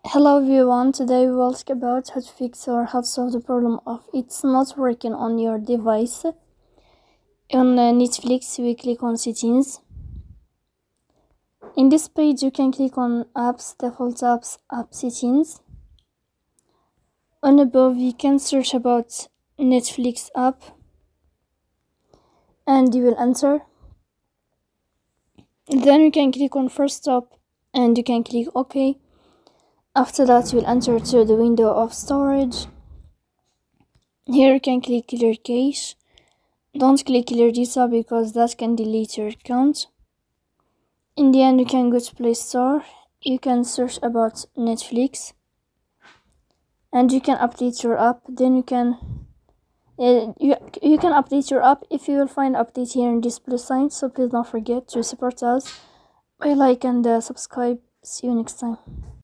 Hello everyone, today we will talk about how to fix or how to solve the problem of it's not working on your device. On Netflix, we click on settings. In this page, you can click on apps, default apps, app settings. On above, you can search about Netflix app and you will enter. Then you can click on first stop and you can click OK. After that, you will enter to the window of storage. Here you can click clear cache. Don't click clear data because that can delete your account. In the end, you can go to Play Store. You can search about Netflix and you can update your app. Then you can update your app if you will find update here in this plus sign. So please don't forget to support us by like and subscribe. See you next time.